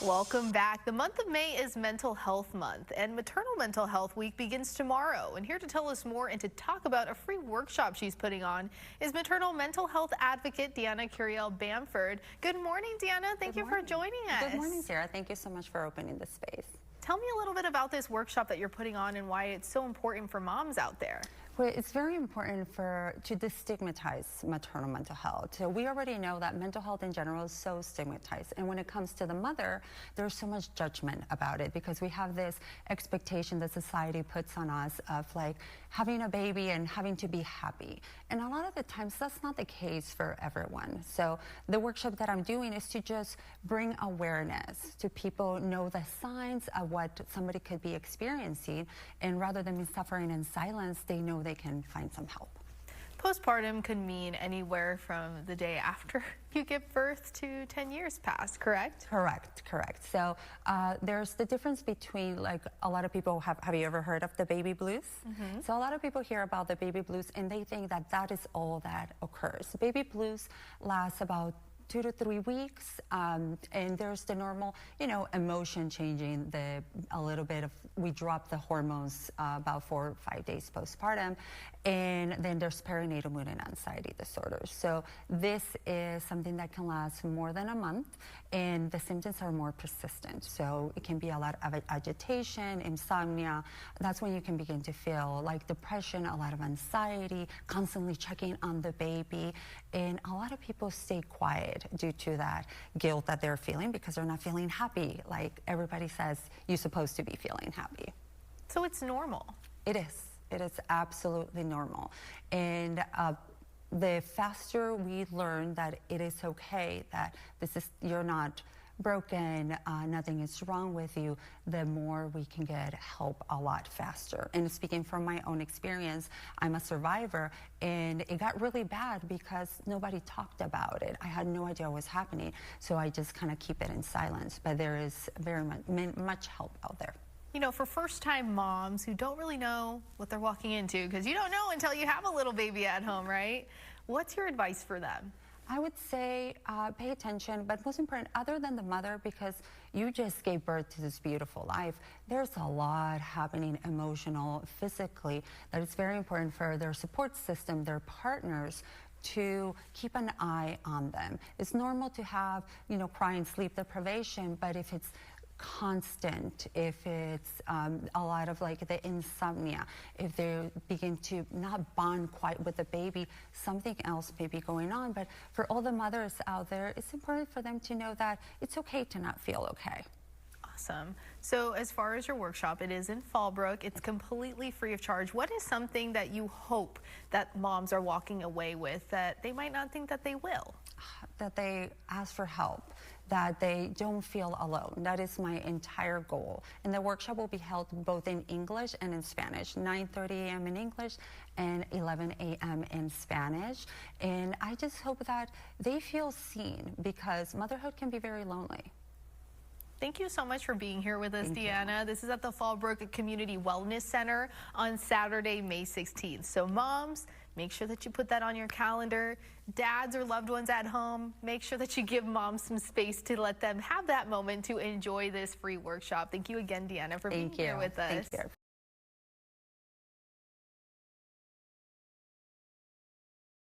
Welcome back. The month of May is Mental Health Month, and Maternal Mental Health Week begins tomorrow. And here to tell us more and to talk about a free workshop she's putting on is maternal mental health advocate Deanna Curiel-Bamford. Good morning, Deanna. Thank you for joining us. Good morning, Sarah. Thank you so much for opening this space. Tell me a little bit about this workshop that you're putting on and why it's so important for moms out there. Well, it's very important to destigmatize maternal mental health. So we already know that mental health in general is so stigmatized. And when it comes to the mother, there's so much judgment about it because we have this expectation that society puts on us of like having a baby and having to be happy. And a lot of the times that's not the case for everyone. So the workshop that I'm doing is to just bring awareness to people, know the signs of what somebody could be experiencing, and rather than be suffering in silence, they know they can find some help. Postpartum can mean anywhere from the day after you give birth to 10 years past, correct? Correct. So there's the difference between, like, a lot of people have you ever heard of the baby blues? So a lot of people hear about the baby blues and they think that that is all that occurs. Baby blues lasts about 2 to 3 weeks, and there's the normal, emotion changing, a little bit of, we drop the hormones about 4 or 5 days postpartum, and then there's perinatal mood and anxiety disorders. So this is something that can last more than a month, and the symptoms are more persistent. So it can be a lot of agitation, insomnia. That's when you can begin to feel like depression, a lot of anxiety, constantly checking on the baby, and a lot of people stay quiet due to that guilt that they're feeling because they're not feeling happy. Like everybody says, you're supposed to be feeling happy. So it's normal. It is. It is absolutely normal. And the faster we learn that it is okay, that you're not broken, nothing is wrong with you, the more we can get help a lot faster. And speaking from my own experience, I'm a survivor, and it got really bad because nobody talked about it. I had no idea what was happening, so I just kind of keep it in silence. But there is very much help out there. For first-time moms who don't really know what they're walking into, because you don't know until you have a little baby at home, right? What's your advice for them? I would say pay attention, but most important, other than the mother, because you just gave birth to this beautiful life, there's a lot happening emotional, physically, that it's very important for their support system, their partners, to keep an eye on them. It's normal to have, crying, sleep deprivation, but if it's constant, if it's a lot of like the insomnia, if they begin to not bond quite with the baby, something else may be going on. But for all the mothers out there, it's important for them to know that it's okay to not feel okay. Awesome. So as far as your workshop, it is in Fallbrook. It's completely free of charge. What is something that you hope that moms are walking away with that they might not think that they will? That they ask for help, that they don't feel alone. That is my entire goal. And the workshop will be held both in English and in Spanish, 9:30 a.m. in English and 11 a.m. in Spanish. And I just hope that they feel seen, because motherhood can be very lonely. Thank you so much for being here with us, Deanna. This is at the Fallbrook Community Wellness Center on Saturday, May 16th. So moms, make sure that you put that on your calendar. Dads or loved ones at home, make sure that you give moms some space to let them have that moment to enjoy this free workshop. Thank you again, Deanna, for being here with us. Thank you.